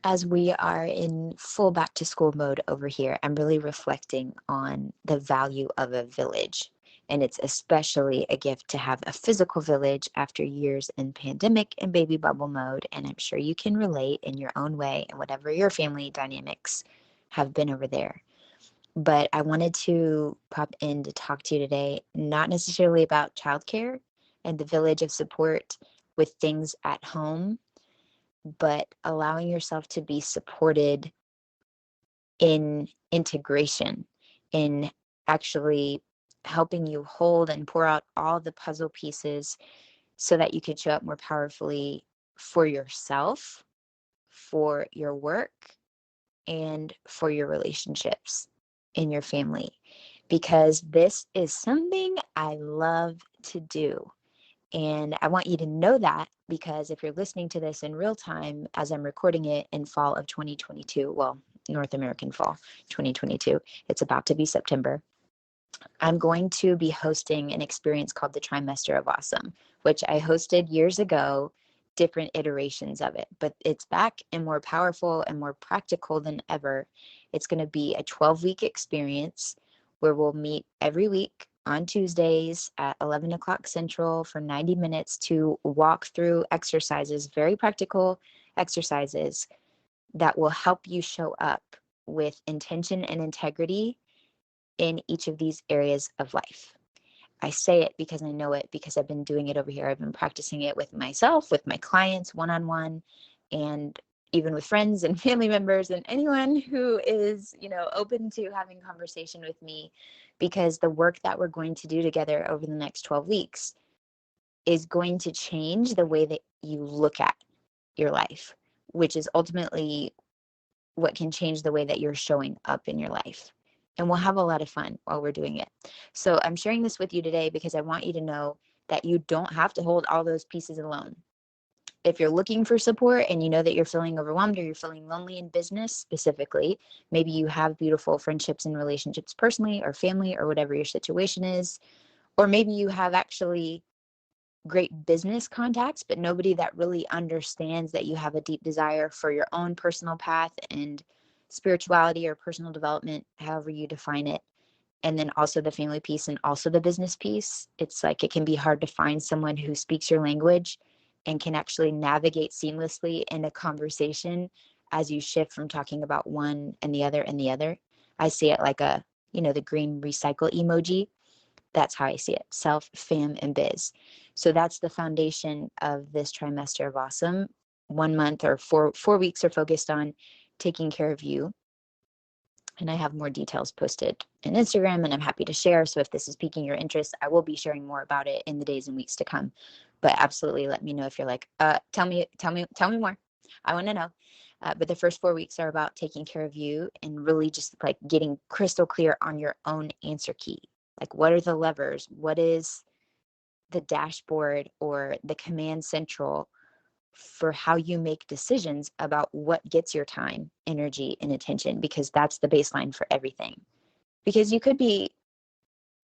As we are in full back to school mode over here, I'm really reflecting on the value of a village. And it's especially a gift to have a physical village after years in pandemic and baby bubble mode. And I'm sure you can relate in your own way and whatever your family dynamics have been over there. But I wanted to pop in to talk to you today, not necessarily about childcare and the village of support with things at home, but allowing yourself to be supported in integration, in actually helping you hold and pour out all the puzzle pieces so that you can show up more powerfully for yourself, for your work, and for your relationships in your family. Because this is something I love to do. And I want you to know that, because if you're listening to this in real time, as I'm recording it in fall of 2022, well, North American fall 2022, it's about to be September. I'm going to be hosting an experience called the Trimester of Awesome, which I hosted years ago, different iterations of it, but it's back and more powerful and more practical than ever. It's going to be a 12-week experience where we'll meet every week on Tuesdays at 11 o'clock Central for 90 minutes to walk through exercises, very practical exercises that will help you show up with intention and integrity in each of these areas of life. I say it because I know it, because I've been doing it over here. I've been practicing it with myself, with my clients, one-on-one, and even with friends and family members and anyone who is, open to having conversation with me, because the work that we're going to do together over the next 12 weeks is going to change the way that you look at your life, which is ultimately what can change the way that you're showing up in your life. And we'll have a lot of fun while we're doing it. So I'm sharing this with you today because I want you to know that you don't have to hold all those pieces alone. If you're looking for support and you know that you're feeling overwhelmed or you're feeling lonely in business specifically, maybe you have beautiful friendships and relationships personally or family or whatever your situation is, or maybe you have actually great business contacts, but nobody that really understands that you have a deep desire for your own personal path and spirituality or personal development, however you define it. And then also the family piece and also the business piece. It's like it can be hard to find someone who speaks your language and can actually navigate seamlessly in a conversation as you shift from talking about one and the other and the other. I see it like the green recycle emoji. That's how I see it: self, fam, and biz. So that's the foundation of this trimester of awesome. 1 month or four weeks are focused on taking care of you. And I have more details posted on Instagram, and I'm happy to share. So if this is piquing your interest, I will be sharing more about it in the days and weeks to come. But absolutely let me know if you're like, tell me more. I want to know. But the first 4 weeks are about taking care of you and really just like getting crystal clear on your own answer key. Like, what are the levers? What is the dashboard or the command central for how you make decisions about what gets your time, energy, and attention? Because that's the baseline for everything. Because you could be,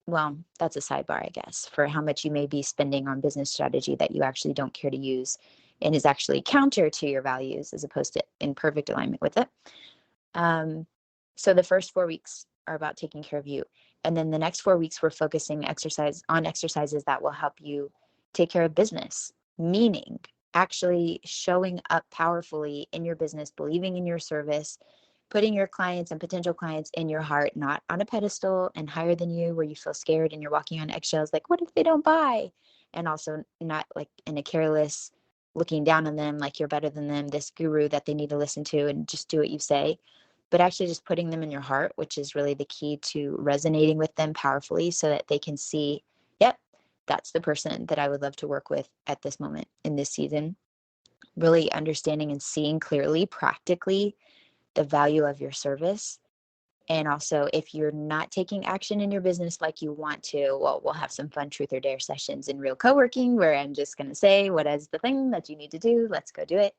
well, that's a sidebar, I guess, for how much you may be spending on business strategy that you actually don't care to use and is actually counter to your values as opposed to in perfect alignment with it. So the first 4 weeks are about taking care of you. And then the next 4 weeks, we're focusing on exercises that will help you take care of business, meaning actually showing up powerfully in your business, believing in your service, putting your clients and potential clients in your heart, not on a pedestal and higher than you where you feel scared and you're walking on eggshells, like, what if they don't buy? And also not like in a careless looking down on them like you're better than them, this guru that they need to listen to and just do what you say, but actually just putting them in your heart, which is really the key to resonating with them powerfully so that they can see, yep, that's the person that I would love to work with at this moment in this season. Really understanding and seeing clearly, practically, the value of your service. And also, if you're not taking action in your business like you want to, well, we'll have some fun truth or dare sessions in real co-working where I'm just going to say, what is the thing that you need to do? Let's go do it.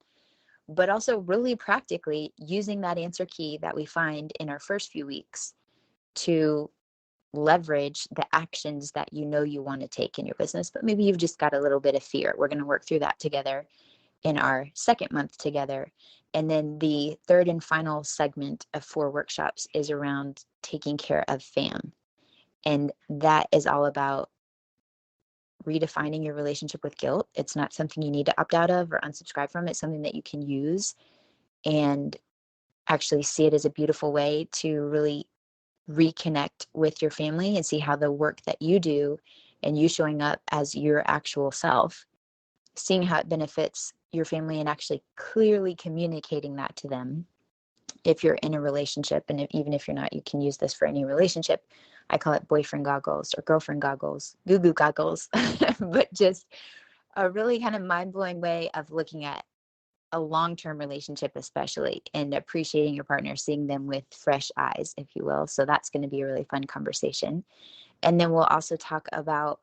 But also really practically using that answer key that we find in our first few weeks to leverage the actions that you know you want to take in your business, but maybe you've just got a little bit of fear. We're going to work through that together in our second month together. And then the third and final segment of 4 workshops is around taking care of fam. And that is all about redefining your relationship with guilt. It's not something you need to opt out of or unsubscribe from. It's something that you can use and actually see it as a beautiful way to really reconnect with your family and see how the work that you do and you showing up as your actual self, seeing how it benefits your family and actually clearly communicating that to them. If you're in a relationship, and even if you're not, you can use this for any relationship. I call it boyfriend goggles or girlfriend goggles, goo goggles, but just a really kind of mind-blowing way of looking at a long-term relationship, especially, and appreciating your partner, seeing them with fresh eyes, if you will. So that's going to be a really fun conversation. And then we'll also talk about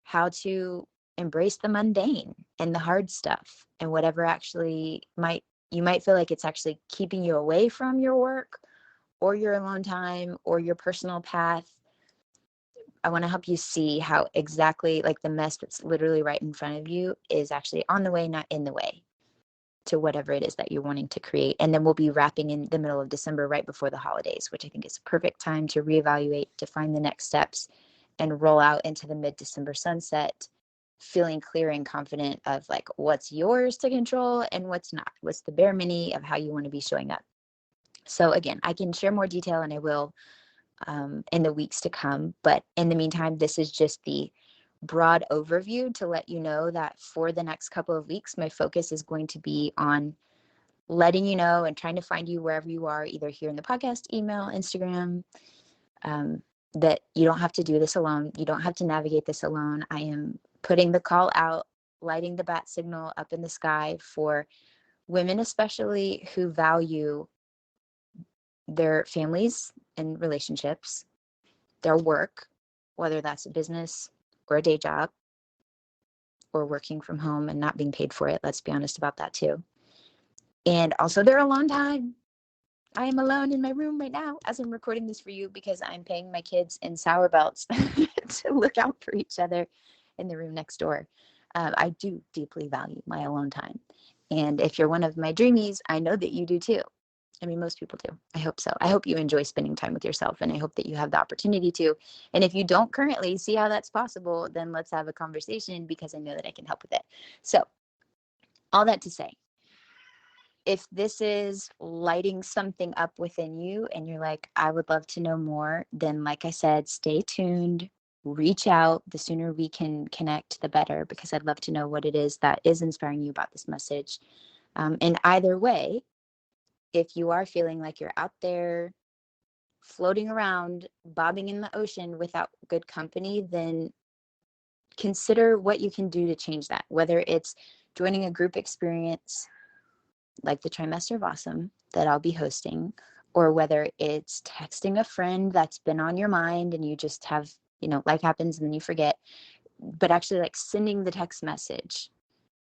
how to embrace the mundane and the hard stuff and whatever actually you might feel like it's actually keeping you away from your work or your alone time or your personal path. I want to help you see how exactly like the mess that's literally right in front of you is actually on the way, not in the way to whatever it is that you're wanting to create. And then we'll be wrapping in the middle of December, right before the holidays, which I think is a perfect time to reevaluate, to find the next steps, and roll out into the mid-December sunset, feeling clear and confident of like what's yours to control and what's not, what's the bare minimum of how you want to be showing up. So again, I can share more detail, and I will in the weeks to come. But in the meantime, this is just the broad overview to let you know that for the next couple of weeks, my focus is going to be on letting you know and trying to find you wherever you are, either here in the podcast, email, Instagram, that you don't have to do this alone. You don't have to navigate this alone. I am putting the call out, lighting the bat signal up in the sky for women, especially who value their families and relationships, their work, whether that's a business or a day job or working from home and not being paid for it. Let's be honest about that too. And also their alone time. I am alone in my room right now as I'm recording this for you because I'm paying my kids in sour belts to look out for each other in the room next door. I do deeply value my alone time. And if you're one of my dreamies, I know that you do too. I mean, most people do. I hope so. I hope you enjoy spending time with yourself, and I hope that you have the opportunity to. And if you don't currently see how that's possible, then let's have a conversation because I know that I can help with it. So all that to say, if this is lighting something up within you and you're like, I would love to know more, then like I said, stay tuned, reach out. The sooner we can connect, the better, because I'd love to know what it is that is inspiring you about this message. And either way, if you are feeling like you're out there floating around, bobbing in the ocean without good company, then consider what you can do to change that, whether it's joining a group experience like the Trimester of Awesome that I'll be hosting, or whether it's texting a friend that's been on your mind and you just have, life happens and then you forget, but actually like sending the text message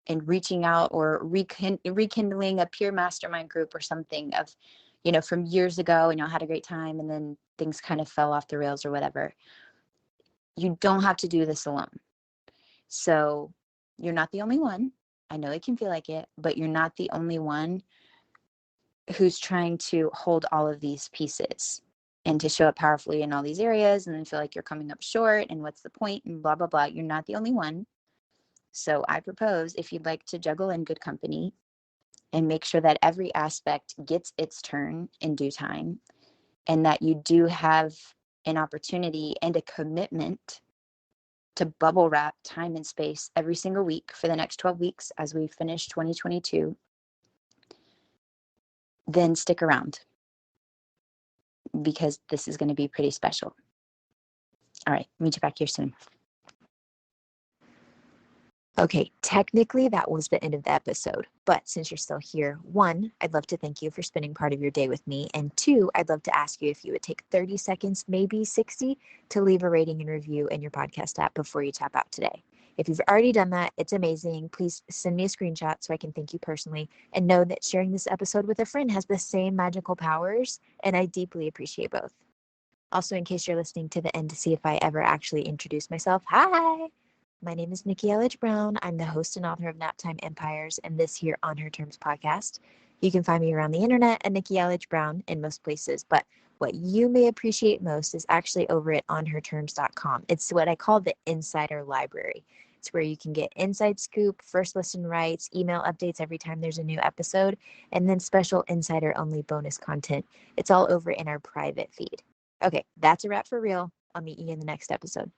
and reaching out or rekindling a peer mastermind group or something of, from years ago, and y'all had a great time and then things kind of fell off the rails or whatever. You don't have to do this alone. So you're not the only one. I know it can feel like it, but you're not the only one who's trying to hold all of these pieces and to show up powerfully in all these areas and then feel like you're coming up short and what's the point and blah, blah, blah. You're not the only one. So I propose, if you'd like to juggle in good company and make sure that every aspect gets its turn in due time, and that you do have an opportunity and a commitment to bubble wrap time and space every single week for the next 12 weeks as we finish 2022, then stick around because this is going to be pretty special. All right, meet you back here soon. Okay, technically that was the end of the episode, but since you're still here, 1, I'd love to thank you for spending part of your day with me, and 2, I'd love to ask you if you would take 30 seconds, maybe 60, to leave a rating and review in your podcast app before you tap out today. If you've already done that, it's amazing. Please send me a screenshot so I can thank you personally, and know that sharing this episode with a friend has the same magical powers, and I deeply appreciate both. Also, in case you're listening to the end to see if I ever actually introduce myself, hi! My name is Nikki Elledge Brown. I'm the host and author of Naptime Empires and this here On Her Terms podcast. You can find me around the internet at Nikki Elledge Brown in most places, but what you may appreciate most is actually over at onherterms.com. It's what I call the insider library. It's where you can get inside scoop, first listen rights, email updates every time there's a new episode, and then special insider only bonus content. It's all over in our private feed. Okay, that's a wrap for real. I'll meet you in the next episode.